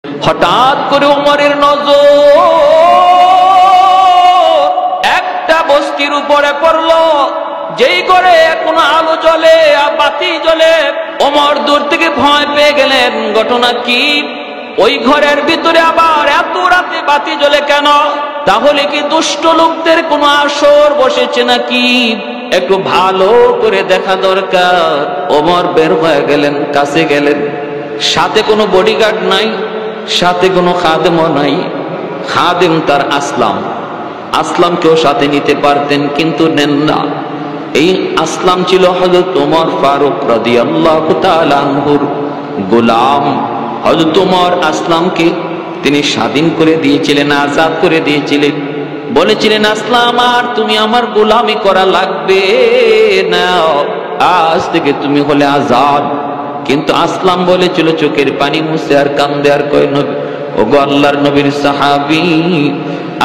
হঠাৎ করে ওমরের নজর একটা বস্তির উপরে পড়লো, যেই ঘরে কোনো আলো জ্বলে আর বাতি জ্বলে। ওমর দূর থেকে ভয় পেয়ে গেলেন, ঘটনা কি? ওই ঘরের ভিতরে আবার এত রাতে বাতি জ্বলে কেন? তাহলে কি দুষ্ট লোকদের কোনো আসর বসেছে নাকি? একটু ভালো করে দেখা দরকার। ওমর বের হয়ে গেলেন, কাছে গেলেন। সাথে কোনো বডিগার্ড নাই, সাথে কোনো খাদেমও নাই। খাদেম তার আসলাম, আসলামকেও সাথে নিতে পারতেন কিন্তু নেন না। এই আসলাম ছিল হযরত ওমর ফারুক রাদিয়াল্লাহু তাআলা আনহুর গোলাম। হযরত ওমর আসলামকে তিনি স্বাধীন করে দিয়েছিলেন, আজাদ করে দিয়েছিলেন। বলেছিলেন, আসলাম আর তুমি আমার গোলামি করা লাগবে না, আজ থেকে তুমি হলে আজাদ। কিন্তু আসলাম বলেছিল চোখের পানি মুছে আর কান্দে আর কয়, নবী ওগো আল্লাহর নবীর সাহাবী,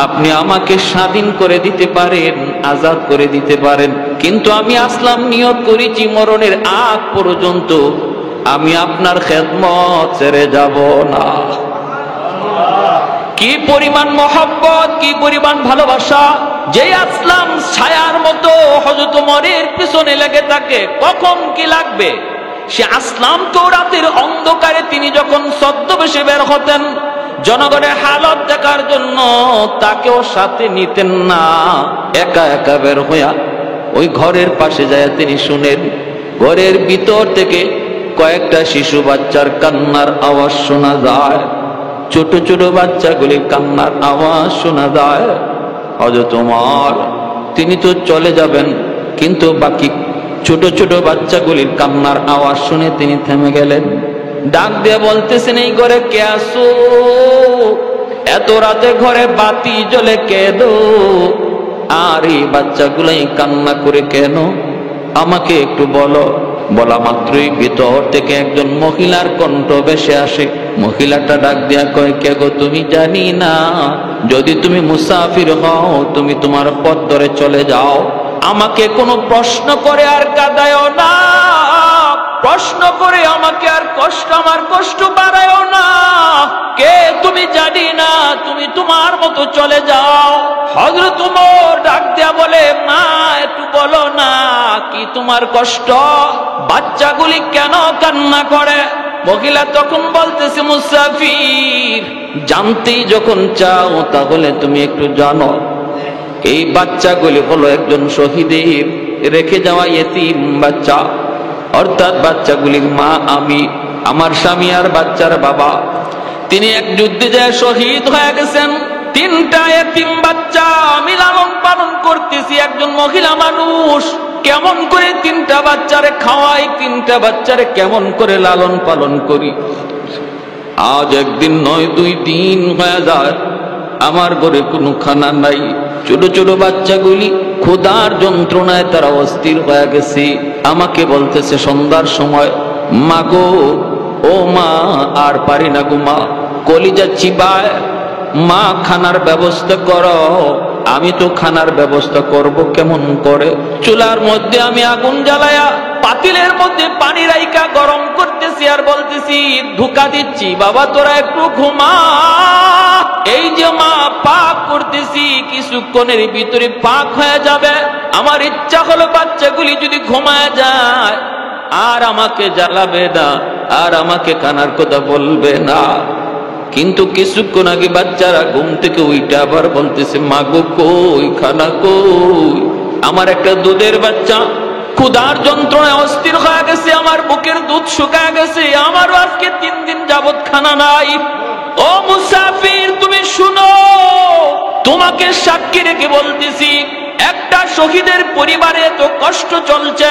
আপনি আমাকে স্বাধীন করে দিতে পারেন, আজাদ করে দিতে পারেন, কিন্তু আমি আসলাম নিয়ত করেছি মরণের আগ পর্যন্ত আমি আপনার খেদমত ছেড়ে যাব না। কি পরিমাণ মহব্বত, কি পরিমাণ ভালোবাসা! যে আসলাম ছায়ার মতো হযরত ওমরের পিছনে লেগে থাকে, কখন কি লাগবে সে আসলামকেও রাতের অন্ধকারে তিনি যখন ছদ্মবেশে বের হতেন জনগণের হালত দেখার জন্য, তাকেও সাথে নিতেন না। একা একা বের হইয়া ওই ঘরের পাশে যায় তিনি শুনেন, ঘরের ভিতর থেকে কয়েকটা শিশু বাচ্চার কান্নার আওয়াজ শোনা যায়। ছোট ছোট বাচ্চাগুলির কান্নার আওয়াজ শোনা যায়। হযরত ওমর তিনি তো চলে যাবেন, কিন্তু বাকি ছোট ছোট বাচ্চাগুলির কান্নার আওয়াজ শুনে তিনি থেমে গেলেন। ডাক দিয়ে বলতেছেন, এই ঘরে কে আসো? এত রাতে ঘরে বাতি জ্বলে কেঁদো, আর এই বাচ্চাগুলাই কান্না করে কেন? আমাকে একটু বলো। বলা মাত্রই ভিতর থেকে একজন মহিলার কণ্ঠ ভেসে আসে। মহিলাটা ডাক দিয়া কয়, কে গো? তুমি জানি না, যদি তুমি মুসাফির হও তুমি তোমার পথ ধরে চলে যাও, আমাকে কোনো প্রশ্ন করে আর কাঁদায়ও না, প্রশ্ন করে আমাকে আর আমার কষ্ট বাড়ায়ও না। কে তুমি? জানি না, তুমি তোমার মতো চলে যাও। হযরত ওমর ডাক দিয়া বলে, মা একটু বলো না, কি তোমার কষ্ট? বাচ্চাগুলি কেন কান্না করে? মহিলা তখন বলতেছে, মুসাফির, জানতেই যখন চাও তাহলে তুমি একটু জানো, এই বাচ্চাগুলি হলো একজন শহীদের রেখে যাওয়া ইতিম বাচ্চা, অর্থাৎ বাচ্চাগুলির মা আমি, আমার স্বামী আর বাচ্চার বাবা। তিনি এক যুদ্ধে যায় শহীদ হয়ে গেছেন। তিনটা ইতিম বাচ্চা আমি লালন পালন করতেছি। একজন মহিলা মানুষ কেমন করে তিনটা বাচ্চারে খাওয়াই, তিনটা বাচ্চারে কেমন করে লালন পালন করি। আজ একদিন নয়, 2 দিন হয়ে যায়, আমার ঘরে কোনো খানা নাই। ছোট ছোট বাচ্চাগুলি ক্ষুধার যন্ত্রণায় তারা অস্থির হয়ে গেছে। আমাকে বলতেছে সন্ধ্যার সময়, মা গো, ও মা, আর পারি না গো মা, কলিজা চিবায়, মা খানার ব্যবস্থা করো। আমি তো খানার ব্যবস্থা করব কেমন করে? চুলার মধ্যে আমি আগুন জ্বালায়া পাতিলের মধ্যে পানি রাইকা গরম করতেছি আর বলতেছি, ধোঁকা দিচ্ছি, বাবা তোরা একটু ঘুমা। এই যে মা পাক করতেছি, কিছুক্ষণের ভিতরে পাক হয়ে যাবে। আমার ইচ্ছা হলো বাচ্চাগুলি যদি ঘুমায় যায় আর আমাকে জ্বালাবে না, আর আমাকে খানার কথা বলবে না। কিন্তু কিছুক্ষণ আগে বাচ্চারা ঘুম থেকে উইটা আবার বলতেছে, মা গো কই খানা কই? আমার একটা দুধের বাচ্চা ক্ষুধার যন্ত্রণায় অস্থির হয়ে গেছে, আমার বুকের দুধ শুকায় গেছে, আমারও আজকে 3 দিন যাবত খানা নাই। ও মুসাফির, তুমি শুনো, তোমাকে সাক্ষী রেখে বলতেছি, একটা শহীদের পরিবারে তো কষ্ট চলছে।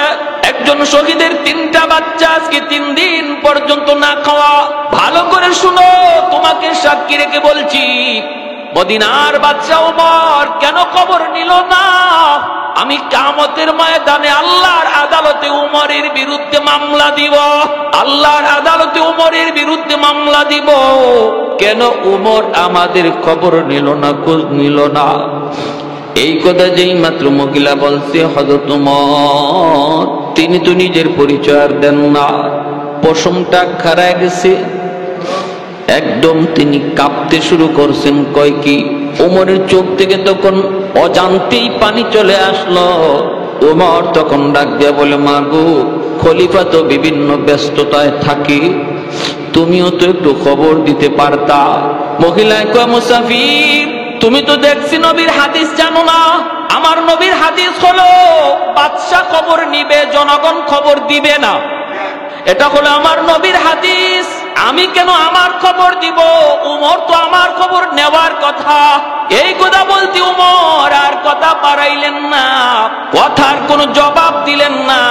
একজন শহীদের 3টা বাচ্চা আজকে 3 দিন পর্যন্ত না খাওয়া। ভালো করে শুনো, তোমাকে সাক্ষী রেখে বলছি, মদিনার বাদশা ওমর কেন কবর নিল না? আমি কিয়ামতের ময়দানে আল্লাহর আদালতে উমরের বিরুদ্ধে মামলা দিব, আল্লাহর আদালতে উমরের বিরুদ্ধে মামলা দিব। কেন উমর আমাদের খবর নিল না, খোঁজ নিল না? এই কথা যেই মাত্র মহিলা বলছে, হযরত ওমর তিনি তো নিজের পরিচয় আর দেন না, পশমটা খাড়ায় গেছে। একদম তিনি কাঁপতে শুরু করছেন। কয় কি? ওমরের চোখ থেকে তখন অজান্তেই পানি চলে আসলো। ওমর তখন ডাক দিয়া বলে, মা গো, খলিফা তো বিভিন্ন ব্যস্ততায় থাকে, তুমিও তো একটু খবর দিতে পারতা। মহিলায় কয়, মুসাফির, তুমি তো দেখছি নবীর হাদিস জানো না। আমার নবীর হাদিস হলো বাদশা খবর নিবে, জনগণ খবর দিবে না। এটা হলো আমার নবীর হাদিস। আমি কেন আমার খবর দিব? উমর তো আমার খবর নেওয়ার কথা। এই কথা বলতে উমর আর কথা বাড়াইলেন না, কথার কোনো জবাব দিলেন না।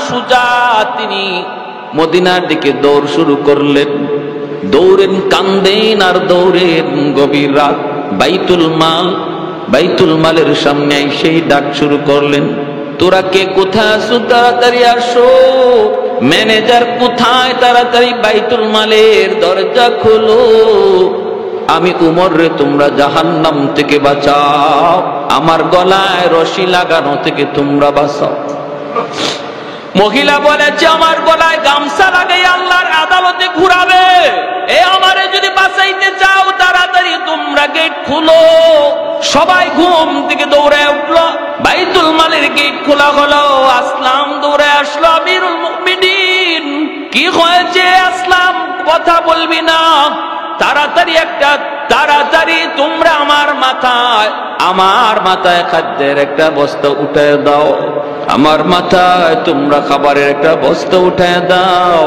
সুজা তিনি মদিনার দিকে দৌড় শুরু করলেন। দৌড়েন, কান্দেন আর দৌড়েন। গভীর রাত, বাইতুল মালের সামনে সেই ডাক শুরু করলেন, তোরা কে কোথায় আছো? তাড়াতাড়ি আসো। ম্যানেজার কোথায়? তাড়াতাড়ি বাইতুল মালের দরজা খোলো। আমি উমর রে তোমরা জাহান্নাম থেকে বাঁচাও, আমার গলায় রশি লাগানো থেকে তোমরা বাঁচাও। মহিলা বলেছে, আমার গলায় গামছা লাগাই আল্লাহর আদালতে ঘুরাবে। এ আমারে যদি বাঁচাইতে চাও তাড়াতাড়ি তোমরা গেট খুলো। সবাই ঘুম থেকে দৌড়ে উঠলো। বাইতুল মালের গেট খোলা হলো। আসলাম দৌড়ে আসলো। আমিরুল মুমিনিন, কি হয়েছে আসলাম? কথা বলবি না? তাড়াতাড়ি তোমরা আমার মাথায় খাদ্যের একটা বস্তা উঠায় দাও। আমার মাথায় তোমরা খাবারের একটা বস্তা উঠায় দাও।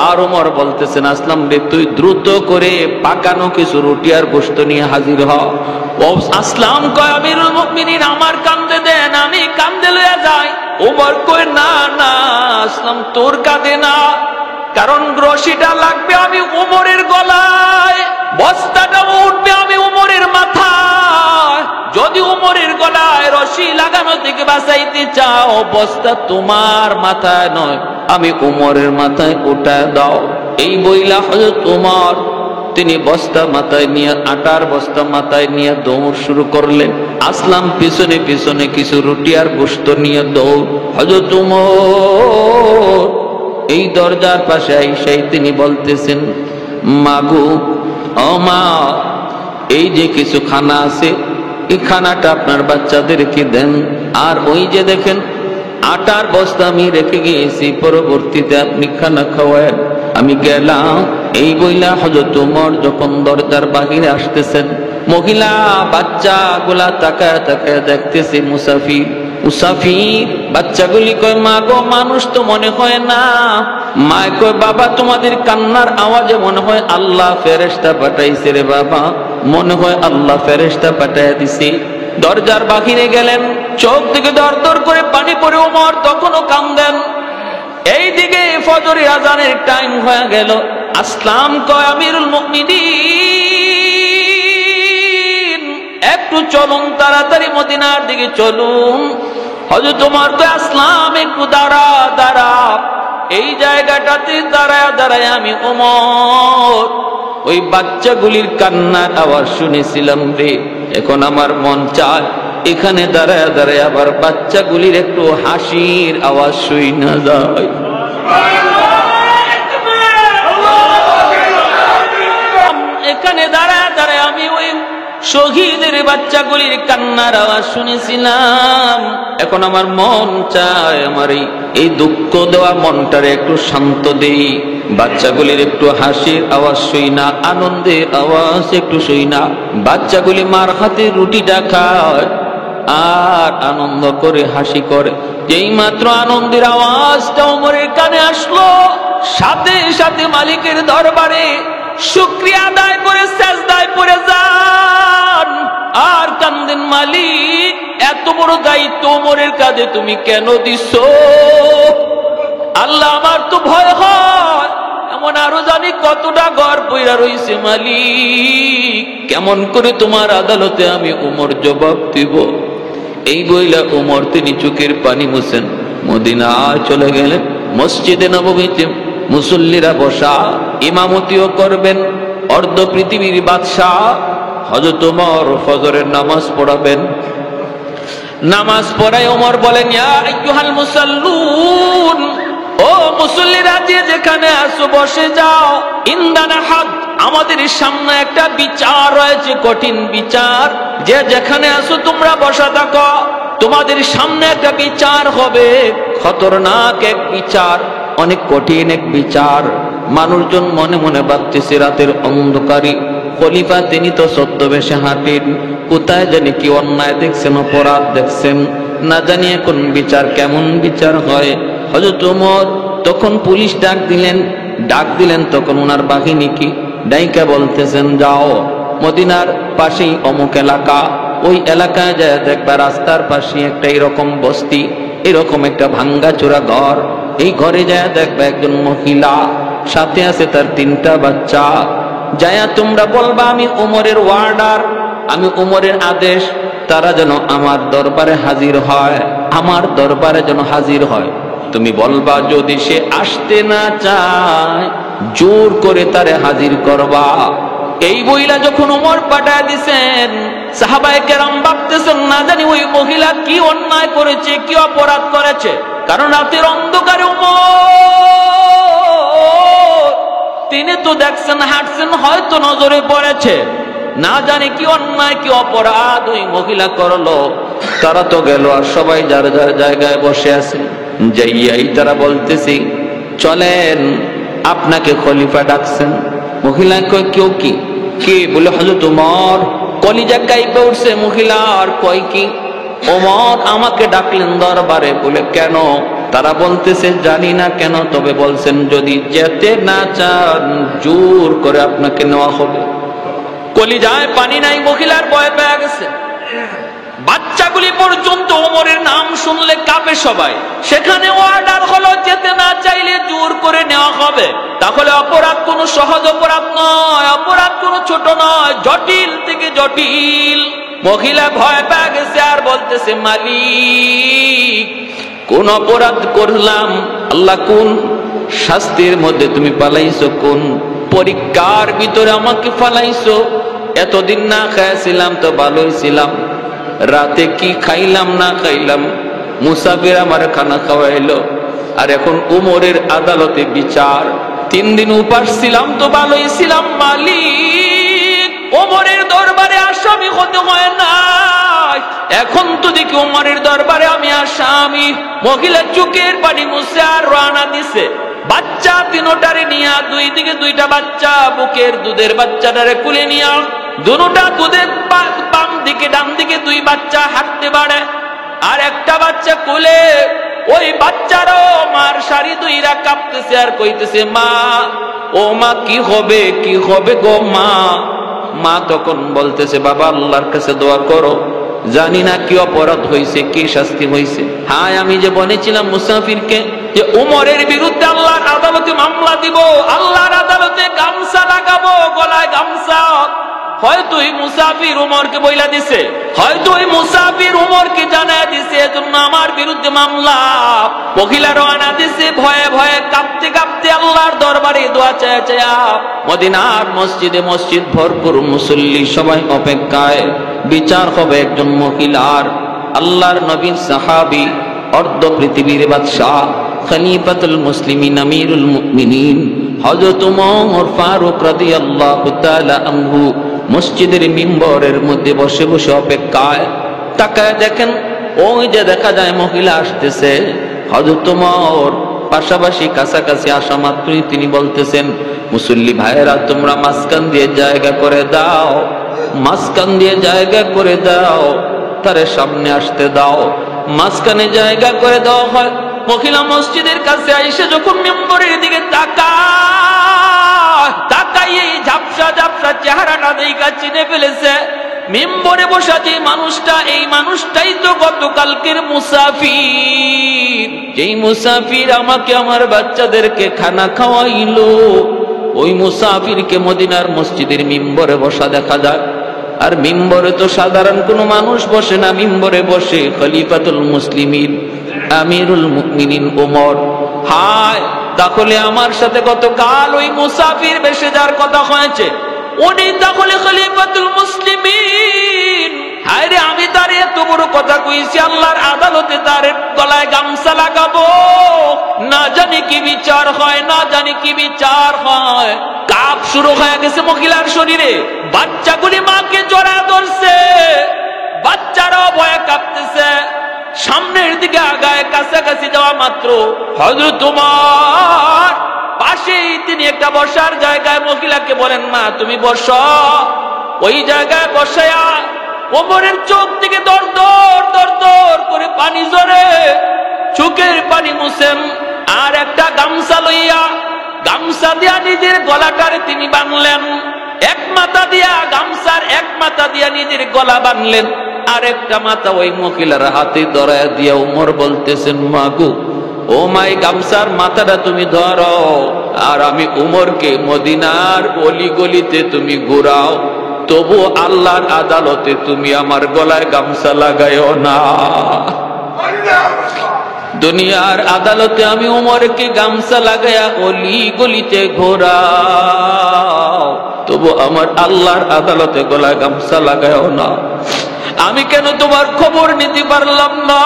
আর ওমর বলতেছেন, আসলাম রে, তুই দ্রুত করে পাকানো কিছু রুটি আর গোশত নিয়ে হাজির হ। ও আসলাম কয়, আমিরুল মুমিনিন, আমার কাঁধে দেন, আমি কাঁধে লইয়া যাই। ওমর কয়, না না আসলাম, তোর কাঁধে না, কারণ রশিটা লাগবে আমি উমরের গলায়, বস্তাটা উঠবে আমি উমরের মাথায়। যদি উমরের গলায় রশি লাগানো থেকে বাঁচাইতে চাও, বস্তা তোমার মাথায় নয়, আমি উমরের মাথায় উঠায় দাও। এই বইলা হযরত উমর তিনি বস্তা মাথায় নিয়ে, আটার বস্তা মাথায় নিয়ে দৌড় শুরু করলেন। আসলাম পিছনে পিছনে কিছু রুটি আর গোশত নিয়ে দৌড়। হযরত উমর এই দরজার পাশে আইসাই তিনি বলতেছেন, মাগো, ও মা, এই যে কিছু খানা আছে, এই খানাটা আপনার বাচ্চাদেরকে দেন। আর ওই যে দেখেন আটার বস্তা আমি রেখে গিয়েছি, পরবর্তীতে আপনি খানা খাওয়ান। আমি গেলাম। এই বইলা হযরত ওমর যখন দরজার বাহিরে আসতেছেন, মহিলা বাচ্চা গুলা তাকায় তাকায় দেখতেছে মুসাফির। বাচ্চাগুলি কয়, মা গো, মানুষ তো মনে হয় না। মা কয়, বাবা, তোমাদের কান্নার আওয়াজে মনে হয় আল্লাহ ফেরেশতা পাঠাইছে রে বাবা, মনে হয় আল্লাহ ফেরেশতা পাঠাইয়া দিছে। দরজার বাহিরে গেলেন, চোখ থেকে দর দর করে পানি পড়ে ওমর তখনও কান্দেন। এইদিকে ফজরের আজানের টাইম হয়ে গেল। আসলাম কয়, আমিরুল মুমিনিন, একটু চলুন, তাড়াতাড়ি মদিনার দিকে চলুন। হযরত ওমর কয়, আসলাম একটু দাঁড়া। এই জায়গাটাতে দাঁড়ায় আমি ওমর ওই বাচ্চাগুলির কান্নার আওয়াজ শুনেছিলাম রে। এখন আমার মন চায় এখানে দাঁড়ায় আবার বাচ্চাগুলির একটু হাসির আওয়াজ শুই না যায়। এখানে দাঁড়ায় আমি ওই শহীদের বাচ্চাগুলির কান্নার আওয়াজ শুনেছিলাম। এখন আমার মন চায় আমার এই দুঃখ দেওয়া মনটারে একটু শান্ত দেই, বাচ্চাগুলির একটু হাসির আওয়াজ শুই না, আনন্দের আওয়াজ একটু শুই না। বাচ্চাগুলি মার হাতে রুটিটা খায় আর আনন্দ করে হাসি করে। যেই মাত্র আনন্দের আওয়াজটা ওমরের কানে আসলো, সাথে সাথে মালিকের দরবারে শুকরিয়া আদায় করে সেজদায় পড়ে যান আর কান্দেন, মালিক, এত বড় দায়িত্ব ওমরের কাঁধে তুমি কেন দিছো? আল্লাহ, আমার তো ভয় হয়, এমন আরো জানি কতটা ঘর পইরা রইছে, মালিক, কেমন করে তোমার আদালতে আমি ওমর জবাব দিব? এই বইলা ওমর তিনি চোখের পানি মুছেন, মদিনায় চলে গেলেন। মসজিদে নববীতে মুসল্লিরা বসা, ইমামতিও করবেন অর্ধ পৃথিবীর বাদশাহ হযরত ওমর ফজরের নামাজ পড়াবেন। নামাজ পড়ায় ওমর বলেন, ইয়া আইয়ুহাল মুসাল্লুন, ও মুসল্লিরা যে যেখানে আছো বসে যাও। ইন্দানা হাদ, আমাদের সামনে একটা বিচার রয়েছে, কঠিন বিচার। যে যেখানে আছো তোমরা বসা থাকো, তোমাদের সামনে একটা বিচার হবে, খতরনাক এক বিচার, অনেক কঠিন এক বিচার। মানুষজন মনে মনে ভাবতেছে রাতের অন্ধকারে খলিফা তিনি তো ছদ্মবেশে হাঁটেন, কোথায় জানি কি অন্যায় দেখছেন, অপরাধ দেখছেন, না জানি এখন বিচার কেমন বিচার হয়। হযরত ওমর তখন পুলিশ ডাক দিলেন তখন ওনার বাহিনীকে ডাইকা বলতেছেন, যাও মদিনার পাশেই অমুক এলাকা, ওই এলাকায় যায় দেখবা রাস্তার পাশে একটা এরকম বস্তি, এরকম একটা ভাঙ্গা চোরা ঘর, এই ঘরে যায় দেখবা একজন মহিলা, সাথে আছে তার 3টা বাচ্চা। যায়া তোমরা বলবা আমি ওমরের ওয়ার্ডার, আমি ওমরের আদেশ, তারা যেন আমার দরবারে হাজির হয়, আমার দরবারে যেন হাজির হয়। তুমি বলবা যদি সে আসতে না চায় জোর করে তারে হাজির করবা। এই বইলা যখন ওমর পাঠায় দিছেন, সাহাবায়ে কেরাম ভাবতেছেন না জানি ওই মহিলা কি অন্যায় করেছে, কি অপরাধ করেছে। কারণ রাতের অন্ধকারে ওমর তিনি তো দেখছেন, হাঁটছেন, হয়তো নজরে পড়েছে, না জানি কি অন্যায় কি অপরাধ ওই মহিলা করলো। তারা তো গেল আর সবাই যার যার জায়গায় বসে আছে। যাইয়াই তারা বলতেছি, চলেন আপনাকে খলিফা ডাকছেন। মহিলা কয় কেউ কি? কে? বলে হযরত ওমর। কলিজা কাইপে উঠছে মহিলার, কয় কি? ওমর আমাকে ডাকলেন দরবারে। বলে কেন? তারা বলতেছে জানি না কেন, তবে বলছেন যদি যেতে না চান জোর করে আপনাকে নেওয়া হবে। কলিজায় পানি নাই, মহিলার ভয় পেয়ে গেছে। বাচ্চাগুলি পর্যন্ত ওমরের নাম শুনলে কাঁপে সবাই। সেখানে অর্ডার হলো যেতে না চাইলে জোর করে নেওয়া হবে। তাহলে অপরাধ কোনো সহজ অপরাধ নয়, অপরাধ কোনো ছোট নয়, জটিল থেকে জটিল। মহিলা ভয় পেয়ে গেছে আর বলতেছে, মালিক কোন অপরাধ করলাম? আল্লাহ কোন শাস্তির মধ্যে তুমি পালাইছো, কোন পরীক্ষার ভিতরে আমাকে ফালাইছো? এতদিন না খাইছিলাম তো ভালোই ছিলাম, রাতে কি খাইলাম না খাইলাম, মুসাফির আমার খানা খাওয়াইলো, আর এখন উমরের আদালতে বিচার। 3 দিন উপাস ছিলাম তো ভালোই ছিলাম। মালিক ওমরের দরবারে আসামি হতে হয় না, এখন তো দেখি ওমরের দরবারে আমি আসামি। মহিলা চোখের পানি মুছে আর রানা দিছে। বাচ্চা 3টারে নিয়া, 2 দিকে 2টা বাচ্চা, বুকের দুধের বাচ্চাটারে কুলে নিয়া, দুটা দুধের বাম দিকে ডান দিকে 2 বাচ্চা হাঁটতে পারে, আর একটা বাচ্চা কুলে। ওই বাচ্চারও মার শাড়ি 2রা কাঁপতেছে আর কইতেছে, মা ও মা কি হবে, কি হবে গো মা? মা তখন বলতেছে, বাবা আল্লাহর কাছে দোয়া করো, জানি না কি অপরাধ হয়েছে, কি শাস্তি হয়েছে। হায় আমি যে বলেছিলাম মুসাফিরকে যে উমরের বিরুদ্ধে আল্লাহর আদালতে মামলা দিব, আল্লাহর আদালতে গামছা লাগাবো, গলায় গামছা, হয়তো এই মুসাফির উমরকে বইলা দিছে, হয়তো ওই মুসাফির উমরকে জানায় দিছে, এজন্য আমার বিরুদ্ধে মামলা। মহিলা রওনা দিছে ভয়ে ভয়ে, কাঁপতে কাঁপতে আল্লাহর দরবারে দোয়া চায় চায়া। মদিনার মসজিদে মসজিদ ভরপুর মুসল্লি, সবাই অপেক্ষায়। বিচার হবে একজন মহিলার। আল্লাহর নবীর সাহাবী, অর্ধ পৃথিবীর বাদশাহ, খলিফাতুল মুসলিমিন, আমিরুল মুমিনিন হযরত ওমর ফারুক রাদিয়াল্লাহু তাআলা আনহু মসজিদের মিম্বরের মধ্যে বসে বসে অপেক্ষায়। তাকায় দেখেন, ওই যে দেখা যায় মহিলা আসতেছে। হযরত ওমর পাশাপাশি কাছাকাছি আসা মাত্রই তিনি বলতেছেন, মুসল্লি ভাইয়েরা তোমরা মাঝখান দিয়ে জায়গা করে দাও, মাঝখান দিয়ে জায়গা করে দাও, তারে সামনে আসতে দাও। মাঝখানে জায়গা করে দেওয়া হয়। মহিলা মসজিদের কাছে আইসে যখন মিম্বরের দিকে তাকাই, এই ঝাপসা ঝাপসা চেহারাটা দেখা চিনে ফেলেছে। মিম্বরে বসা যে মানুষটা, এই মানুষটাই তো গতকালকের মুসাফির, যেই মুসাফির আমাকে আমার বাচ্চাদেরকে খানা খাওয়াইলো। ওই মুসাফিরকে মদিনার মসজিদের মিম্বরে বসা দেখা যায়। আর মিম্বরে তো সাধারণ কোনো মানুষ বসে না, মিম্বরে বসে খলিফাতুল মুসলিমিন, আমিরুল মুমিনিন ওমর। হায়, তাহলে আমার সাথে গতকাল ওই মুসাফির বেশে যার কথা হয়েছে, উনি তাহলে খলিফাতুল মুসলিমিন। হায় রে, আমি তার এত বড় কথা কইছি, আল্লাহর আদালতে তার গলায় গামছা লাগাবো, না জানি কি বিচার হয়, না জানি কি বিচার হয়। কাপ শুরু হয়ে গেছে মহিলার শরীরে, বাচ্চাগুলি মাকে জড়ায় ধরছে, বাচ্চারাও ভয়ে কাঁপতেছে। সামনের দিকে আগায়, কাছাকাছি যাওয়া মাত্র হযরত ওমর পাশেই তিনি একটা বসার জায়গায় মহিলাকে বলেন, মা তুমি বসো। ওই জায়গায় বসায়া ওমরের চোখ থেকে দর দর দর দর করে পানি ঝরে, চোখের পানি মুছেন। আর একটা গামছা লইয়া, গামছা দিয়া নিজের গলাটারে তিনি বাঁধলেন, এক মাথা দিয়া গামছার এক মাথা দিয়া নিজের গলা বাঁধলেন, আর একটা মাথা ওই মহিলার হাতে ধরায়া দিয়া ওমর বলতেছেন, মাগো ও মাই গামছার মাথাটা তুমি ধরো, আর আমি উমরকে মদিনার অলি গলিতে তুমি ঘুরাও, তবু আল্লাহর আদালতে তুমি আমার গলায় গামছা লাগাইও না। দুনিয়ার আদালতে আমি উমরকে গামছা লাগাইয়া অলি গলিতে ঘোরাও, তবু আমার আল্লাহর আদালতে গলায় গামছা লাগাইও না। আমি কেন তোমার খবর নিতে পারলাম না?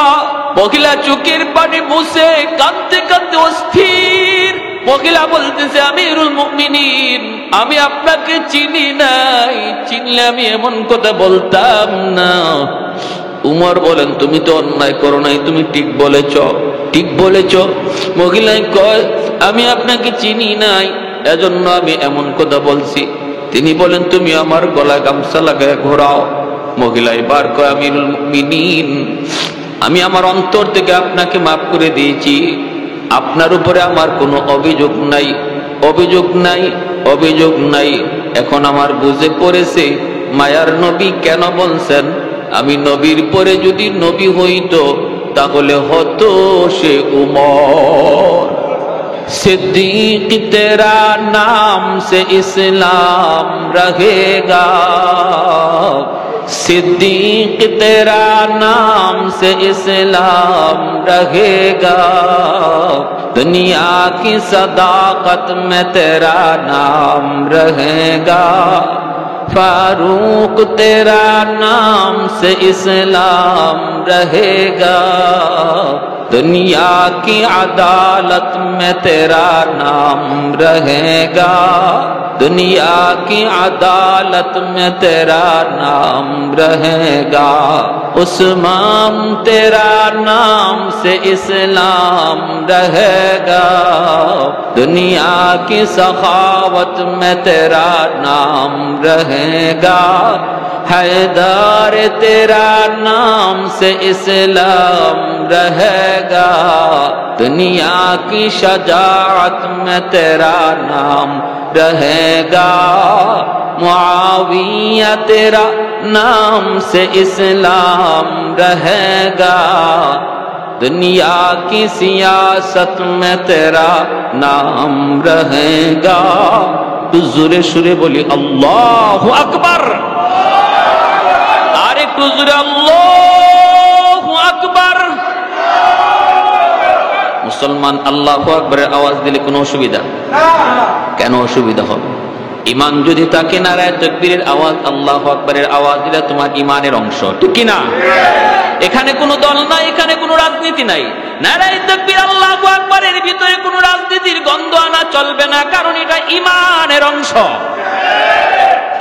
মহিলা চোখের পানি মুছে কাঁদতে কাঁদতে অস্থির। মহিলা বলতেছে, আমিরুল মুমিনিন, আমি আপনাকে চিনি নাই, চিনলে আমি এমন কথা বলতাম না। উমর বলেন, তুমি তো অন্যায় করো নাই, তুমি ঠিক বলেছ, ঠিক বলেছ। মহিলাই কয়, আমি আপনাকে চিনি নাই, এজন্য আমি এমন কথা বলছি। তিনি বলেন, তুমি আমার গলায় গামছা লাগায় ঘোরাও। মহিলা এবার কয়, আমিরুল মুমিনিন, আমি আমার অন্তর থেকে আপনাকে মাফ করে দিয়েছি, আপনার উপরে আমার কোনো অভিযোগ নাই, অভিযোগ নাই, অভিযোগ নাই। এখন আমার বুঝে পড়েছে মায়ার নবী কেন বলছেন, আমি নবীর পরে যদি নবী হইতো তাহলে হতো সে উমর। सिद्दीक तेरा नाम से इस्लाम रहेगा, सिद्दीक तेरा नाम से इस्लाम रहेगा, दुनिया की सदाकत में तेरा नाम रहेगा, फारूक तेरा नाम से इस्लाम रहेगा, दुनिया की अदालत में तेरा नाम रहेगा, दुनिया की अदालत में तेरा नाम रहेगा, उस्मान तेरा नाम से इस्लाम रहेगा, दुनिया की सखावत में तेरा नाम रहेगा, हैदर तेरा नाम से इस्लाम रहेगा, दुनिया की शजाअत में तेरा नाम रहेगा, मुआविया तेरा नाम से इस्लाम रहेगा, दुनिया की सियासत में तेरा नाम रहेगा। तो जोरे सुरे बोली अल्लाहु अकबर, और एक जोरे अल्लाहु अकबर। मुसलमान अल्लाहु अकबरेर आवाज दिले কোনো অসুবিধা? কেন অসুবিধা হবে? ইমান যদি থাকে, নারায়ে তাকবীরের আওয়াজ, আল্লাহু আকবারের আওয়াজ দিলে তোমার ইমানের অংশ, ঠিক কি না? এখানে কোনো দল নাই, এখানে কোনো রাজনীতি নাই। নারায়ে তাকবীর আল্লাহু আকবারের ভিতরে কোনো রাজনীতির গন্ধ আনা চলবে না, কারণ এটা ইমানের অংশ।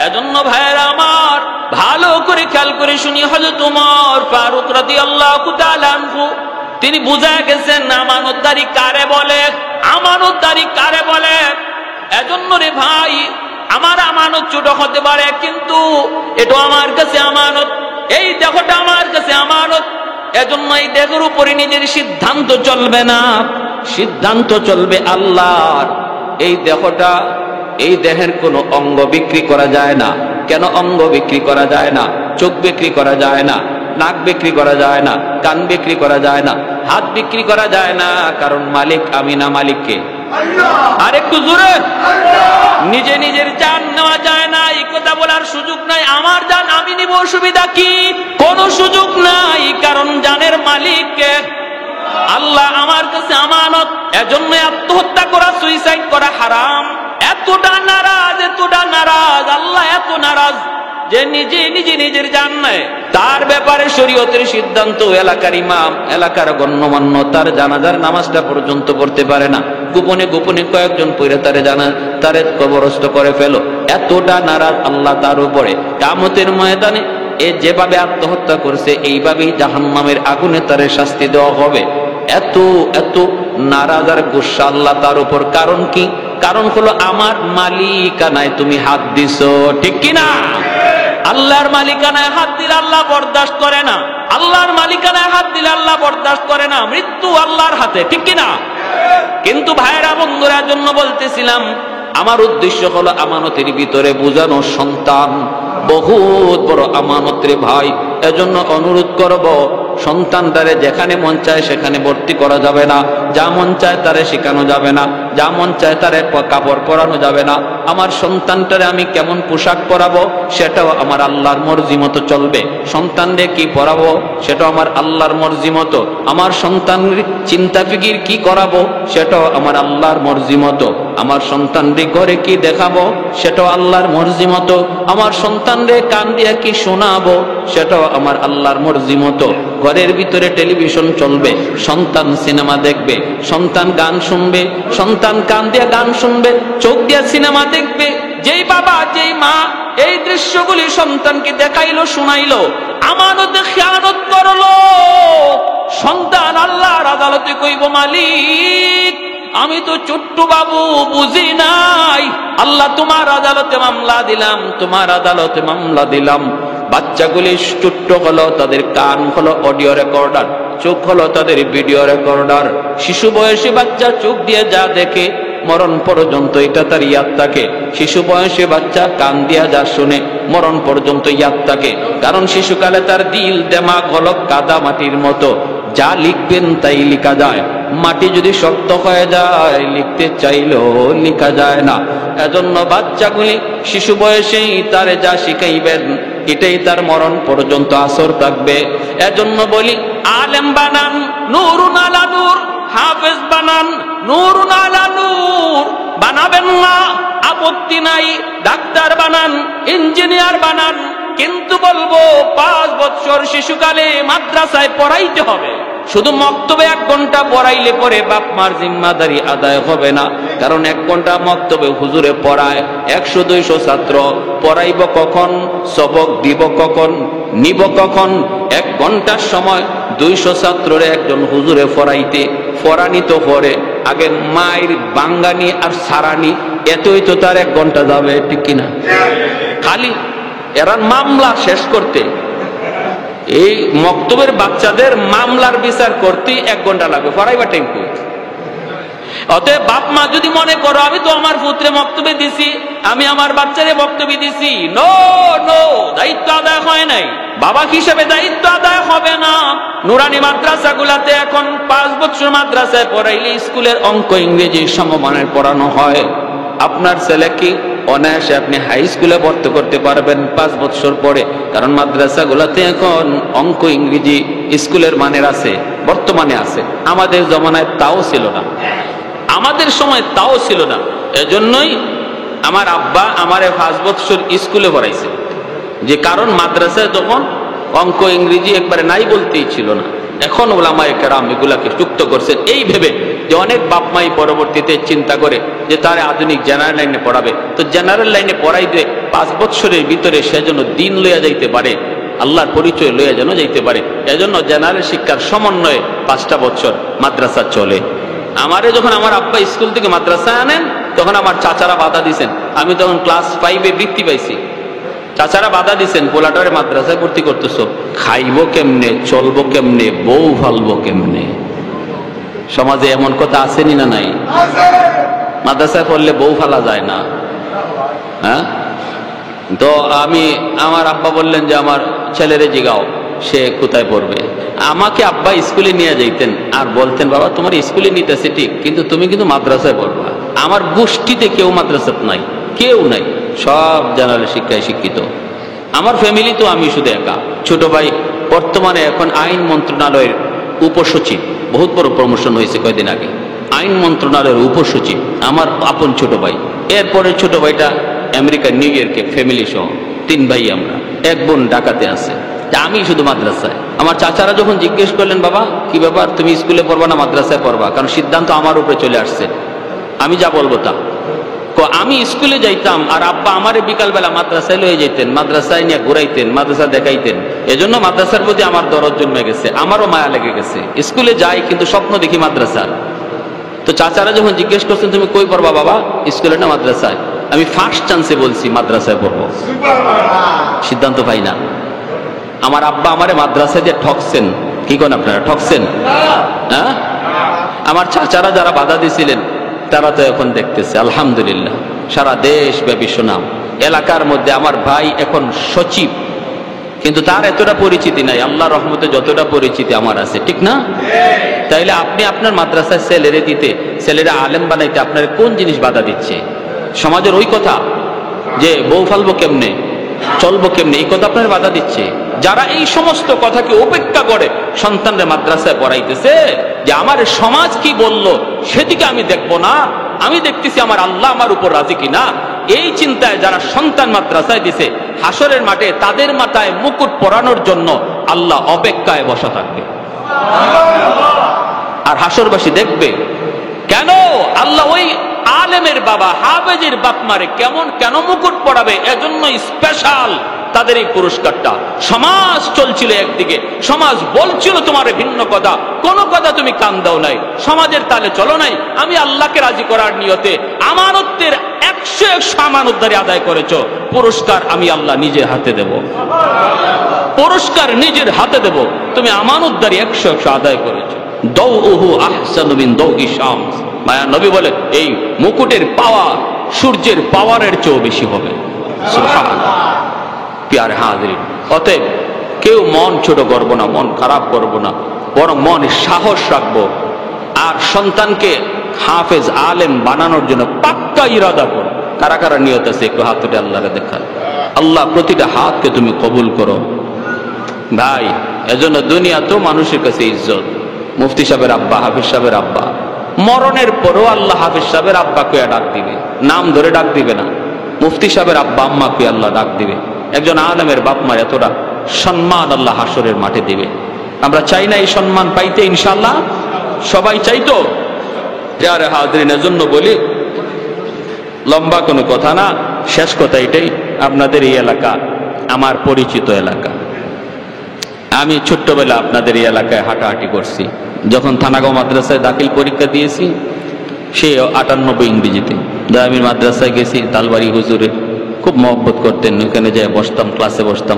এজন্য ভাইয়েরা আমার, ভালো করে খেয়াল করে শুনি, হযরত ওমর ফারুক রাদিয়াল্লাহু তাআলা আনহু তিনি বুঝা গেছেন আমানতদারি কারে বলে, আমানতদারি কারে বলে। এজন্য রে ভাই, আমার আমানত ছোট হতে পারে, কিন্তু এটা আমার কাছে আমানত, এই দেহটা আমার কাছে আমানত। এজন্য এই দেহের উপরে নিজের সিদ্ধান্ত চলবে না, সিদ্ধান্ত চলবে আল্লাহর। এই দেহটা, এই দেহের কোনো অঙ্গ বিক্রি করা যায় না। কেন অঙ্গ বিক্রি করা যায় না? চোখ বিক্রি করা যায় না, নাক বিক্রি করা যায় না, কান বিক্রি করা যায় না, হাত বিক্রি করা যায় না, কারণ মালিক আমি না, মালিককে আর একটু জোরে। নিজে নিজের জান নেওয়া যায় না, এই কথা বলার সুযোগ নাই। আমার জান আমি নিব, অসুবিধা কি? কোনো সুযোগ নাই, কারণ জানের মালিক কে? আল্লাহ আমার কাছে আমানত। এজন্য আত্মহত্যা করা, সুইসাইড করা হারাম। এতটা নারাজ, এতটা নারাজ, আল্লাহ এত নারাজ যে নিজে নিজে নিজের জান নেয়। তার ব্যাপারে শরীয়তের সিদ্ধান্ত, এলাকার ইমাম, এলাকার গণ্যমান্য তার জানাজার নামাজটা পর্যন্ত পড়তে পারে না। গোপনে গোপনে কয়েকজন পয়রা তারে জানা তারে কবরস্থ করে ফেলো। এতটা নারাজ আল্লাহ তার উপরে, কিয়ামতের ময়দানে এ যেভাবে আত্মহত্যা করছে এইভাবেই জাহান্নামের আগুনে তারে শাস্তি দেওয়া হবে। এত এত নারাজ আর গুসা আল্লাহ তার উপর। কারণ কি? কারণ হলো আমার মালিকানায় তুমি হাত দিছো, ঠিক কিনা? আল্লাহর মালিকানায় হাত দিলে আল্লাহ বরদাস্ত করে না। আল্লাহর মালিকানায় হাত দিলে আল্লাহ বরদাস্ত করে না। মৃত্যু আল্লাহর হাতে, ঠিক কিনা? কিন্তু ভাইরা বন্ধুরা জন্য বলতেছিলাম, আমার উদ্দেশ্য হলো আমানতের ভিতরে বুঝানো সন্তান বহুত বড় আমানত রে ভাই। এজন্য অনুরোধ করব, সন্তানটারে যেখানে মন চায় সেখানে ভর্তি করা যাবে না, যা মন চায় তারে শেখানো যাবে না, যা মন চায় তারে কাপড় পরানো যাবে না। আমার সন্তানটারে আমি কেমন পোশাক পরাবো সেটাও আমার আল্লাহর মর্জি মতো চলবে। সন্তানরে কি পরাবো সেটাও আমার আল্লাহর মর্জি মতো। আমার সন্তানের চিন্তা ফিকির কি করাবো সেটাও আমার আল্লাহর মর্জি মতো। আমার সন্তানরে ঘরে কি দেখাবো সেটাও আল্লাহর মর্জি মতো। আমার সন্তানরে কান দিয়া কি শোনাবো সেটাও আমার আল্লাহর মর্জি মতো। ঘরের ভিতরে টেলিভিশন চলবে, সন্তান সিনেমা দেখবে, সন্তান গান শুনবে, সন্তান কান দিয়ে গান শুনবে, চোখ দিয়ে সিনেমা দেখবে। যেই বাবা যেই মা এই দৃশ্যগুলি সন্তানকে দেখাইলো শোনাইলো, আমানতে খেয়ানত করলো, সন্তান আল্লাহর আদালতে কইব, মালিক আমি তো ছোট্ট বাবু, বুঝি নাই, আল্লাহ তোমার আদালতে মামলা দিলাম, তোমার আদালতে মামলা দিলাম। বাচ্চাগুলি ছোট্ট হলো, তাদের কান হলো অডিও রেকর্ডার, চোখ হলো তাদের ভিডিও রেকর্ডার। শিশু বয়সী বাচ্চা চোখ দিয়ে যা দেখে মরণ পর্যন্ত এটা তার ইয়াদ থাকে। শিশু বয়সী বাচ্চা কান দিয়া যা শুনে মরণ পর্যন্ত ইয়াদ থাকে। কারণ শিশুকালে তার দিল দেমাগ হলো কাদা মাটির মতো, যা লিখবেন তাই লিখা যায়। মাটি যদি শক্ত হয়ে যায় লিখতে চাইলেও লিখা যায় না। এজন্য বাচ্চাগুলি শিশু বয়সেই তারে যা শিখাইবেন এটাই তার মরণ পর্যন্ত আসর থাকবে। এজন্য বলি, আলেম বানান নূরুন আলা নূর, হাফেজ বানান নূরুন আলা নূর। বানাবেন না আপত্তি নাই, ডাক্তার বানান, ইঞ্জিনিয়ার বানান, কিন্তু বলবো 5 বছর শিশুকালে মাদ্রাসায় পড়াইতে হবে। শুধু মক্তবে 1 ঘন্টা পড়াইলে পরে বাপ মার জিম্মাদারি আদায় হবে না। কারণ 1 ঘন্টা মক্তবে হুজুরে পড়ায় 100-200 ছাত্র, পড়াইব কখন, সবক দিব কখন, নিব কখন? 1 ঘন্টার সময় 200 ছাত্ররে একজন হুজুরে পড়াইতে পড়ানি তো পরে আগে মায়ের বাঙ্গানি আর সারানি, এতই তো তার 1 ঘন্টা যাবে, ঠিক কিনা? খালি এরা মামলা শেষ করতে, এই মক্তবের বাচ্চাদের মামলার বিচার করতে 1 ঘন্টা লাগবে, পড়াইবা টেম্পু। অতএব বাপ মা যদি মনে করো আমি তো আমার পুত্রে মক্তবে দিছি, আমি আমার বাচ্চারে বক্তব্য দিছি, নো নো, দায়িত্ব আদায় হয় নাই। বাবা হিসেবে দায়িত্ব আদায় হবে না। নুরানি মাদ্রাসাগুলাতে এখন 5 বছর মাদ্রাসায় পড়াইলে স্কুলের অঙ্ক ইংরেজি সমমানের পড়ানো হয়। আপনার ছেলে কি অনায়াসে আপনি হাই স্কুলে ভর্তি করতে পারবেন 5 বছর পরে। কারণ মাদ্রাসাগুলাতে এখন অঙ্ক ইংরেজি স্কুলের মানের আছে, বর্তমানে আছে। আমাদের জমানায় তাও ছিল না, আমাদের সময় তাও ছিল না। এজন্যই আমার আব্বা আমারে 5 বছর স্কুলে পড়াইছে, যে কারণ মাদ্রাসায় তখন অঙ্ক ইংরেজি একবারে নাই বলতেই ছিল না। এখন ওলামায়ে কেরাম এগুলাকে যুক্ত করছেন এই ভেবে যে অনেক বাপ মাই পরবর্তীতে চিন্তা করে যে তার আধুনিক জেনারেল লাইনে পড়াবে, তো জেনারেল লাইনে পড়াই দিয়ে 5 বছরের ভিতরে সে যেন দিন লইয়া যাইতে পারে, আল্লাহর পরিচয় লইয়া যেন যাইতে পারে। এজন্য জেনারেল শিক্ষার সমন্বয়ে 5টা বছর মাদ্রাসা চলে। আমারে যখন আমার আব্বা স্কুল থেকে মাদ্রাসায় আনেন তখন আমার চাচারা বাধা দিছেন। আমি তখন ক্লাস 5-এ বৃত্তি পাইছি। চাচারা বাধা দিছেন, পোলাটারে মাদ্রাসায় ভর্তি করতেছো, খাইবো কেমনে, চলবো কেমনে, বউ ফালবো কেমনে? সমাজে এমন কথা আসেনি না নাই? মাদ্রাসায় পড়লে বউ ফালা যায় না। হ্যাঁ, তো আমার আব্বা বললেন যে আমার ছেলেরে জিগাও সে কোথায় পড়বে। আমাকে আব্বা স্কুলে নিয়ে যাইতেন আর বলতেন, বাবা তোমার স্কুলে নিতেছে ঠিক, কিন্তু তুমি কিন্তু মাদ্রাসায় পড়বা। আমার গোষ্ঠীতে কেউ মাদ্রাসাত নাই, কেউ নাই, সব জেনারেল শিক্ষায় শিক্ষিত। আমার ফ্যামিলি তো আমি শুধু একা। ছোট ভাই বর্তমানে এখন আইন মন্ত্রণালয়ের উপসচিব, বহুত বড় প্রমোশন হয়েছে কয়েকদিন আগে, আইন মন্ত্রণালয়ের উপসচিব আমার আপন ছোট ভাই। এরপরে ছোট ভাইটা আমেরিকা নিউ ইয়র্কে ফ্যামিলি সহ, 3 ভাই আমরা, 1 বোন ঢাকাতে আছে। আমি শুধু মাদ্রাসায়। আমার চাচারা যখন জিজ্ঞেস করলেন, বাবা কি ব্যাপার, তুমি স্কুলে পড়বা না মাদ্রাসায় পড়বা, কারণ সিদ্ধান্ত আমার উপরে চলে আসছে, আমি যা বলবো তা। আমি স্কুলে যাইতাম আর আব্বা আমারে বিকালবেলা মাদ্রাসায় লয়ে যেতেন, মাদ্রাসায় নিয়ে ঘুরাইতেন, মাদ্রাসা দেখাইতেন। এজন্য মাদ্রাসার প্রতি আমার দরদ জন্মে গেছে, আমারও মায়া লেগে গেছে। স্কুলে যাই কিন্তু স্বপ্ন দেখি মাদ্রাসার। তো চাচারা যখন জিজ্ঞেস করছেন তুমি কই পড়বা বাবা, স্কুলে না মাদ্রাসায়, আমি ফার্স্ট চান্সে বলছি মাদ্রাসায় পড়বো, সিদ্ধান্ত পাই না। আমার আব্বা আমারে মাদ্রাসায় দিয়ে ঠকছেন, কি করেন আপনারা, ঠকছেন? হ্যাঁ, আমার চাচারা যারা বাধা দিয়েছিলেন তারা তো এখন দেখতেছে আলহামদুলিল্লাহ সারা দেশ ব্যাপী সুনাম। এলাকার মধ্যে আমার ভাই এখন সচিব, কিন্তু তার এতটা পরিচিতি নাই, আল্লাহ রহমতে যতটা পরিচিতি আমার আছে, ঠিক না? তাইলে আপনি আপনার মাদ্রাসায় ছেলেরে দিতে, ছেলেরা আলেম বানাইতে আপনার কোন জিনিস বাধা দিচ্ছে? সমাজের ওই কথা যে বউ ফালবো কেমনে, চলবো কেমনে, এই কথা আপনার বাধা দিচ্ছে। যারা এই সমস্ত কথাকে উপেক্ষা করে সন্তানরা মাদ্রাসায় পড়াইতেছে যে আমার সমাজ কি বলল সেদিকে আমি দেখবো না, আমি দেখতেছি আমার আল্লাহ আমার উপর রাজি কিনা, এই চিন্তায় যারা সন্তান মাদ্রাসায় দিছে, হাসরের মাঠে তাদের মাথায় মুকুট পরানোর জন্য আল্লাহ অপেক্ষায় বসা থাকবে। আর হাসরবাসী দেখবে কেন আল্লাহ ওই আলেমের বাবা হাফেজের বাপ মারে কেন মুকুট পরাবে, এজন্য স্পেশাল তাদের এই পুরস্কারটা। সমাজ চলছিল একদিকে, সমাজ বলছিল তোমার ভিন্ন কথা, কোন কথা তুমি কান দাও নাই, সমাজের তালে চলো নাই, আমি আল্লাহকে রাজি করার নিয়তে আমানতের 100 আমানতদারি আদায় করেছো, পুরস্কার আমি আল্লাহ নিজের হাতে দেব, পুরস্কার নিজের হাতে দেব, তুমি আমানতদারি 100 আদায় করেছো। দাউহু আহসানু মিন দাউই শামস, মায়া নবী বলে এই মুকুটের পাওয়ার সূর্যের পাওয়ারের চেয়েও বেশি হবে। সুবহানাল্লাহ। প্যারে হাজিরিন, অতএব কেউ মন ছোট করবো না, মন খারাপ করবো না, বরং মনে সাহস রাখবো। আর সন্তানকে হাফেজ আলেম বানানোর জন্য পাক্কা ইরাদা করো। কারা কারা নিয়ত আছে একটু হাত তুলে আল্লাহকে দেখা। আল্লাহ প্রতিটা হাতকে তুমি কবুল করো ভাই। এজন্য দুনিয়া তো মানুষের কাছে ইজ্জত। মুফতি সাহেবের আব্বা, হাফিজ সাহেবের আব্বা, মরণের পরও আল্লাহ হাফিজ সাহেবের আব্বা কুয়া ডাক দিবে, নাম ধরে ডাক দিবে না। মুফতি সাহেবের আব্বা আম্মা কুয়া আল্লাহ ডাক দিবে। একজন আলেমের বাপ মার এতটা সম্মান আল্লাহ হাসরের মাঠে দিবে। আমরা চাই না এই সম্মান পাইতে? ইনশাআল্লাহ সবাই চাইতো। যারে হাজরিন, এজন্য বলি লম্বা কোনো কথা না, শেষ কথা এটাই, আপনাদের এই এলাকা আমার পরিচিত এলাকা। আমি ছোট্টবেলা আপনাদের এই এলাকায় হাঁটাহাঁটি করছি। যখন থানাগাঁও মাদ্রাসায় দাখিল পরীক্ষা দিয়েছি, সে 98 ইংরেজিতে, আমি মাদ্রাসায় গেছি, তালবাড়ি হুজুরে খুব মহব্বত করতেন, ওখানে যাই বসতাম, ক্লাসে বসতাম।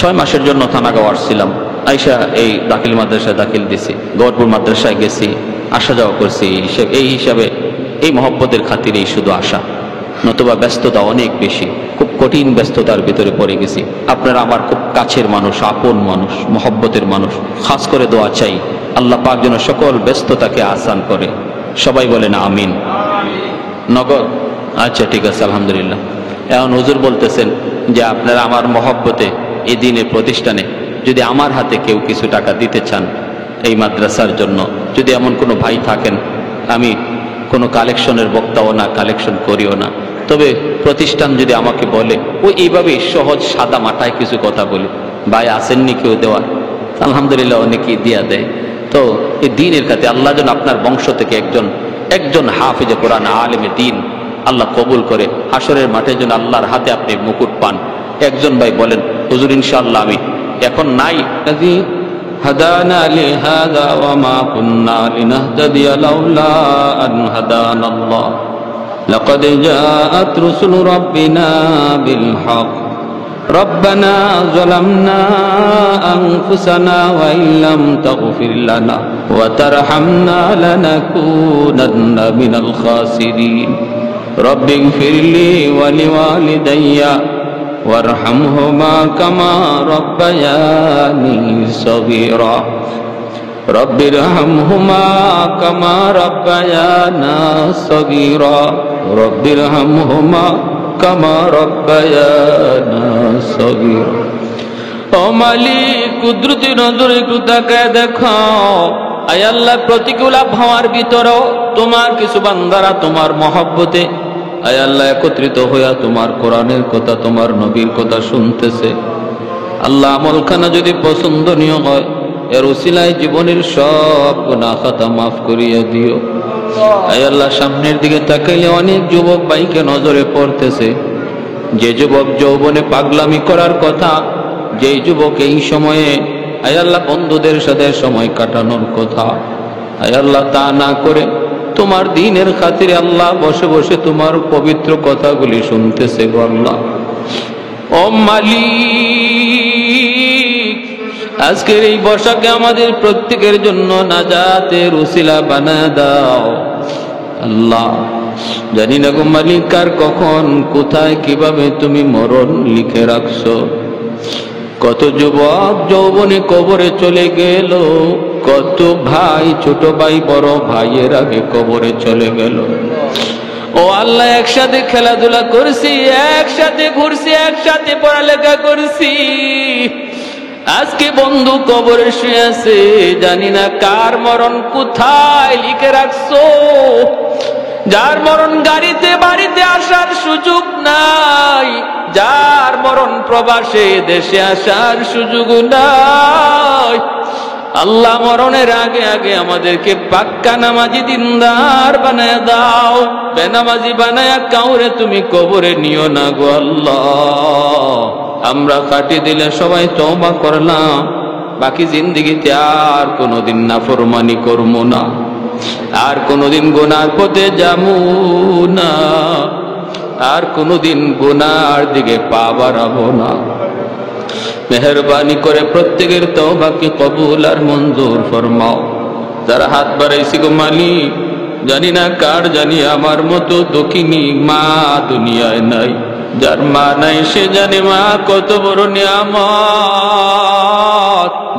6 মাসের জন্য থানাগাঁও আসছিলাম, আইসা এই দাখিল মাদ্রাসায় দাখিল দিছি, গৌরপুর মাদ্রাসায় গেছি, আসা যাওয়া করছি। এই হিসাবে এই মহব্বতের খাতিরেই শুধু আসা, নতুবা ব্যস্ততা অনেক বেশি, খুব কঠিন ব্যস্ততার ভিতরে পড়ে গেছি। আপনারা আমার খুব কাছের মানুষ, আপন মানুষ, মহব্বতের মানুষ। খাস করে দোয়া চাই আল্লাহ পাক যেন সকল ব্যস্ততাকে আসান করে। সবাই বলেন আমিন। নগদ? আচ্ছা ঠিক আছে, আলহামদুলিল্লাহ। এখন হুজুর বলতেছেন যে আপনারা আমার মহব্বতে এই দিনের প্রতিষ্ঠানে যদি আমার হাতে কেউ কিছু টাকা দিতে চান এই মাদ্রাসার জন্য, যদি এমন কোনো ভাই থাকেন, আমি কোনো কালেকশনের বক্তাও না, কালেকশন করিও না, তবে প্রতিষ্ঠান যদি আমাকে বলে, ওই এইভাবে সহজ সাদা মাথায় কিছু কথা বলি, ভাই আসেননি কেউ দেওয়ার, আলহামদুলিল্লাহ অনেকেই দিয়া দেয়। তো এই দিনের কাছে আল্লাহ যেন আপনার বংশ থেকে একজন হাফিজে কোরআন আলেমে দিন আল্লাহ কবুল করে, হাসরের মাঠে যেন আল্লাহর হাতে আপনি মুকুট পান। একজন ভাই বলেন হুজুর ইনশাআল্লাহ আমি এখন নাই, হাদানা লিহাযা ওয়া মা কুন্না লিনাহতাদিয়া লাউলা আন হাদানাল্লাহ লাকাদ জাআত রুসুলু রাব্বিনা বিল হক রব্বানা যালামনা আনফুসানা ওয়া ইল্লাম তাগফির লানা ওয়া তারহামনা লানাকুনান্না মিনাল খাসিরিন রব্বিগফিরলি ওয়া লিওয়ালিদাইয়া ওয়ারহামহুমা কামা রাব্বায়ানি সগীরা রব্বিরহামহুমা কামা রাব্বায়ানা সগীরা রব্বিরহামহুমা কামা রাব্বায়ানা সগীরা। ও মালিক, কুদরতি নজরে একটু তাকায় দেখো, আয় আল্লাহ প্রতিকূল আবহাওয়ার ভিতরেও তোমার কিছু বান্দারা তোমার মহব্বতে আয় আল্লাহ একত্রিত হইয়া তোমার কোরআনের কথা, তোমার নবীর কথা শুনতেছে। আল্লাহ আমলখানা যদি পছন্দনীয় হয়, এর উসিলায় জীবনের সব গুনাহ খাতা মাফ করিয়া দিও। আয় আল্লাহ, সামনের দিকে তাকাইলে অনেক যুবক ভাইকে নজরে পড়তেছে, যে যুবক যৌবনে পাগলামি করার কথা, যেই যুবক এই সময়ে আয় আল্লাহ বন্ধুদের সাথে সময় কাটানোর কথা, আয় আল্লাহ তা না করে তোমার দ্বীনের খাতিরে আল্লাহ বসে বসে তোমার পবিত্র কথাগুলি শুনতেছে গো আল্লাহ। ও মালিক, আজকের এই বর্ষাকে আমাদের প্রত্যেকের জন্য নাজাতের উসিলা বানায় দাও আল্লাহ। জানি না গো মালিক, কার কখন কোথায় কিভাবে তুমি মরণ লিখে রাখছো। কত যুবক যৌবনে কবরে চলে গেল, কত ভাই ছোট ভাই বড় ভাইয়ের আগে কবরে চলে গেল। ও আল্লাহ, একসাথে খেলাধুলা করছি, একসাথে ঘুরছি, একসাথে পড়ালেখা করছি, আজকে বন্ধু কবরে শুয়ে আছে, জানি না কার মরণ কোথায় লিখে রাখছো। যার মরণ গাড়িতে বাড়িতে আসার সুযোগ নাই, যার মরণ প্রবাসে দেশে আসার সুযোগ নাই, আল্লাহ মরণের আগে আগে আমাদেরকে পাক্কা নামাজি দিনদার বানায় দাও। বেনামাজি বানায়া কাউরে তুমি কবরে নিও না গো আল্লাহ। আমরা কাটি দিলে সবাই তওবা করলাম, বাকি জিন্দেগিতে আর কোনোদিন নাফরমানি করবো না, আর কোনোদিন গুনার পথে যাবো না, আর কোনোদিন গুনার দিকে পা বাড়াবো না। মেহরবানি করে প্রত্যেকের তওবাকে কবুল আর মঞ্জুর ফরমাও। যারা হাত বাড়াইছি গো মালিক, জানি না কার, জানি আমার মতো দুঃখিনী মা দুনিয়ায় নাই। যার মা নাই সে জানে মা কত বড় নিয়ামত,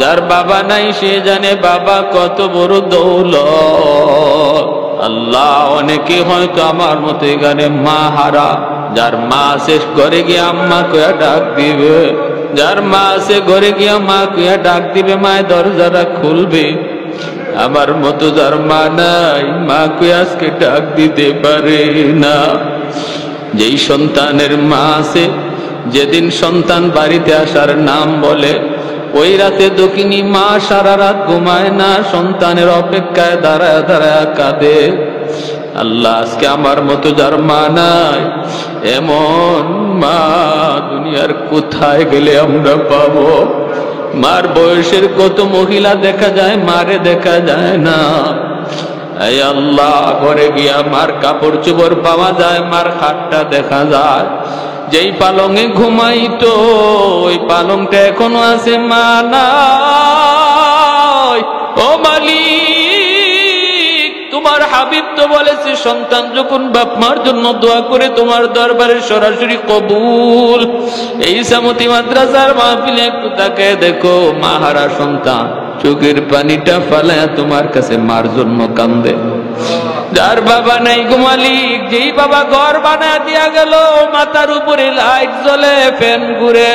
যার বাবা নাই সে জানে বাবা কত বড় দৌলত। আল্লাহ, অনেকে হয়তো আমার মতো এখানে মা হারা, যার মা শেষ ঘরে গিয়ে আম্মা কয়া ডাক দিবে, যার মা আছে ঘরে গিয়া মা কয়া ডাক দিবে, মায়ের দরজাটা খুলবে। আমার মতো যার মা নাই, মা কয়া আজকে ডাক দিতে পারে না। যেই সন্তানের মা আছে, যেদিন সন্তান বাড়িতে আসার নাম বলে, ওই রাতে দক্ষিণী মা সারা রাত ঘুমায় না, সন্তানের অপেক্ষায় দাঁড়ায় দাঁড়ায় কাঁদে। আল্লাহ, আজকে আমার মতো যার মা নাই, এমন মা দুনিয়ার কোথায় গেলে আমরা পাবো? মার বয়সের কত মহিলা দেখা যায়, মারে দেখা যায় না। এই আল্লাহ, ঘরে গিয়া মার কাপড় চোপড় পাওয়া যায়, মার খাটটা দেখা যায়। যেই পালঙে ঘুমাইতো ওই পালংটা এখনো আছে, মা নাই। ও মালিক, তোমার হাবিব তো বলেছে, সন্তান যখন বাপ মার জন্য দোয়া করে তোমার দরবারে সরাসরি কবুল। এই সামতি মাদ্রাসার মাহফিলে একটু তাকায় দেখো, মা হারা সন্তান চোখের পানিটা ফালায়া তোমার কাছে মার জন্য কান্দে। যার বাবা নাই গো মালিক, যেই বাবা ঘর বানায় দিয়া গেল, মাথার উপরে লাইট জ্বলে, ফ্যান ঘুরে,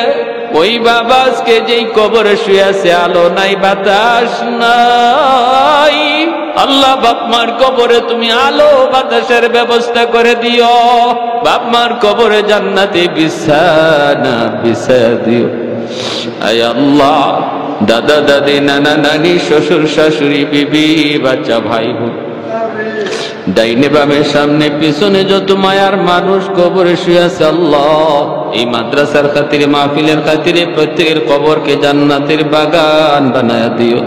ওই বাবা আজকে যেই কবরে শুয়ে আছে, আলো নাই বাতাস নাই। আল্লাহ, বাপ মার কবরে তুমি আলো বাতাসের ব্যবস্থা করে দিও, বাপ মার কবরে জান্নাতে বিছানা বিছায়া দিও। আয় আল্লাহ, দাদা দাদি নানা নানি শ্বশুর শাশুড়ি বিবি বাচ্চা ভাই বোন, ডাইনে বামে সামনে পিছনে যত মায়ার মানুষ কবরে শুয়ে আছে, আল্লাহ এই মাদ্রাসার খাতিরে মাহফিলের খাতিরে প্রত্যেকের কবরকে জান্নাতের বাগান বানায়া দিও।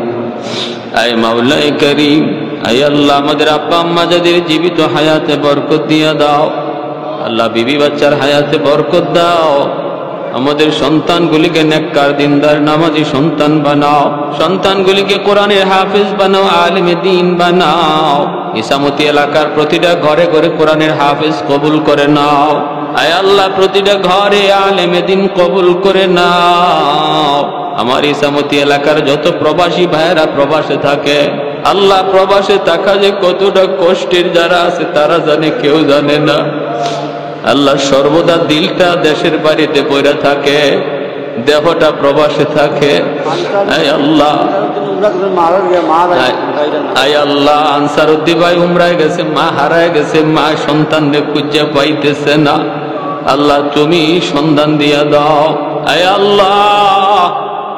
আয় মাওলাই করিম, আয় আল্লাহ, আমাদের আব্বা আম্মা যাদের জীবিত হায়াতে বরকত দিয়া দাও। আল্লাহ, বিবি বাচ্চার হায়াতে বরকত দাও। আমাদের সন্তানগুলিকে নেককার দিনদার নামাজি সন্তান বানাও, সন্তানগুলিকে কোরআনের হাফেজ বানাও, আলেমে দ্বীন বানাও। ইসামতি এলাকার প্রতিটা ঘরে ঘরে কোরআনের হাফেজ কবুল করে নাও। আয় আল্লাহ, প্রতিটা ঘরে আলেমে দ্বীন কবুল করে নাও। আমার ইসামতি এলাকার যত প্রবাসী ভাইয়েরা প্রবাসে থাকে, আল্লাহ, প্রবাসে থাকা যে কতটা কষ্টের যারা আছে তারা জানে, কেউ জানে না। আল্লাহ, সর্বদা দিলটা দেশের বাড়িতে পড়ে থাকে, দেহটা প্রবাসে থাকে। আয় আল্লাহ, আয় আল্লাহ, আনসারউদ্দিন ভাই উমরায় গেছে, মা হারায় গেছে, মা সন্তানকে খুঁজে পাইতেছে না। আল্লাহ, তুমি সন্ধান দিয়া দাও। আয় আল্লাহ,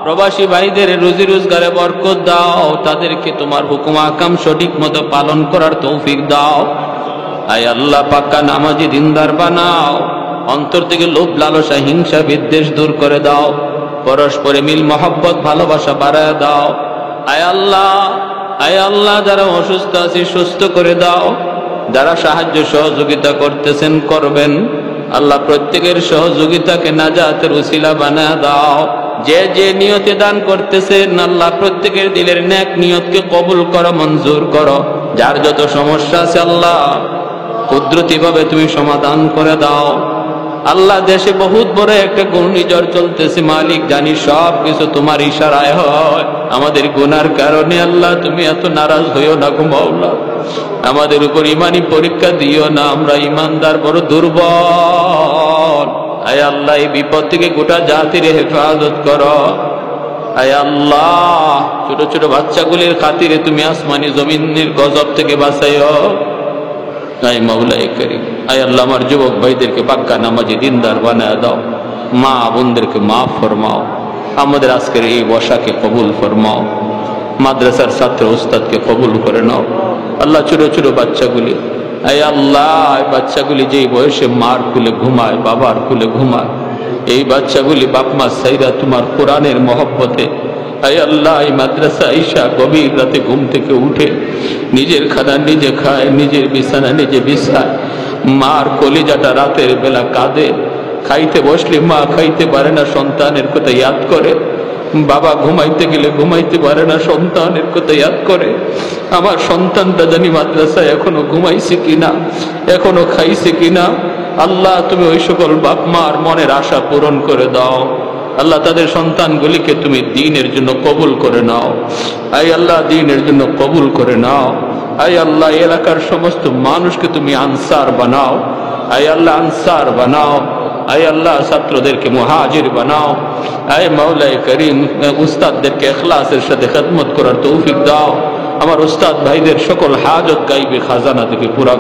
প্রবাসী ভাইদের রুজি রোজগারে বরকত দাও, তাদেরকে তোমার হুকুম আকাম সঠিক মতো পালন করার তৌফিক দাও। আয় আল্লাহ, পাক্কা নামাজি দিনদার বানাও, অন্তর থেকে লোভ লালসা হিংসা বিদ্বেষ দূর করে দাও, পরস্পরে মিল মহব্বত ভালোবাসা বাড়ায় দাও। আয় আল্লাহ, আয় আল্লাহ, যারা অসুস্থ আছে সুস্থ করে দাও, যারা সাহায্য সহযোগিতা করতেছেন করবেন, আল্লাহ প্রত্যেকের সহযোগিতাকে নাজাতের উসিলা বানায় দাও। যে যে নিয়তে দান করতেছেন আল্লাহ প্রত্যেকের দিলের নেক নিয়তকে কবুল করো, মঞ্জুর করো। যার যত সমস্যা আছে আল্লাহ কুদরতি ভাবে তুমি সমাধান করে দাও। আল্লাহ দেশে বহুত বড় একটা ঘূর্ণিঝড় চলতেছে মালিক, জানি সব কিছু তোমার ইশারায় হয়। আমাদের গুনার কারণে আল্লাহ তুমি এত নারাজ হইও না গো মাওলা, আমাদের উপর ইমানি পরীক্ষা দিও না, আমরা ইমানদার বড় দুর্বল। আয় আল্লাহ, এই বিপদ থেকে গোটা জাতির হেফাজত করো। আয় আল্লাহ, ছোট ছোট বাচ্চাগুলির খাতিরে তুমি আসমানি জমিনের গজব থেকে বাঁচাইও। আয় মাওলাই করিম, আয় আল্লাহ, আমার যুবক ভাইদেরকে পাক্কা নামাজি দিনদার বানায় দাও, মা বোনদেরকে মাফ ফরমাও, আমাদের আজকের এই বসাকে কবুল ফরমাও, মাদ্রাসার ছাত্র উস্তাদকে কবুল করে নাও। আল্লাহ, ছোট ছোট বাচ্চাগুলি, আয় আল্লাহ, বাচ্চাগুলি যেই বয়সে মার কুলে ঘুমায়, বাবার কুলে ঘুমায়, এই বাচ্চাগুলি বাপ মা সাইরা তোমার কোরআনের মহব্বতে, আয় আল্লাহ, এই মাদ্রাসা আইসা গভীর রাতে ঘুম থেকে উঠে নিজের খানা নিজে খায়, নিজের বিছানা নিজে বিছায়, মার কলিজাটা রাতের বেলা কাঁদে, খাইতে বসলে মা খাইতে পারে না, সন্তানের কথা ইয়াদ করে, বাবা ঘুমাইতে গেলে ঘুমাইতে পারে না, সন্তানের কথা ইয়াদ করে। আমার সন্তানটা জানি মাদ্রাসায় এখনো ঘুমাইছে কিনা, এখনো খাইছে কিনা। আল্লাহ, তুমি ওই সকল বাপ মার মনের আশা পূরণ করে দাও। আল্লাহ, তাদের সন্তানগুলিকে তুমি দ্বীনের জন্য কবুল করে নাও। আয় আল্লাহ, দ্বীনের জন্য কবুল করে নাও। আয় আল্লাহ, এলাকার সমস্ত মানুষকে তুমি আনসার বানাও। আয় আল্লাহ, আনসার বানাও। আয় আল্লাহ, ছাত্রদেরকে মুহাজির বানাও। আয় মাওলাই করিম, উস্তাদদেরকে ইখলাসের সাথে খেদমত করার তৌফিক দাও। আমার উস্তাদ ভাইদের সকল হাজত গাইবে খাজানা থেকে পুরা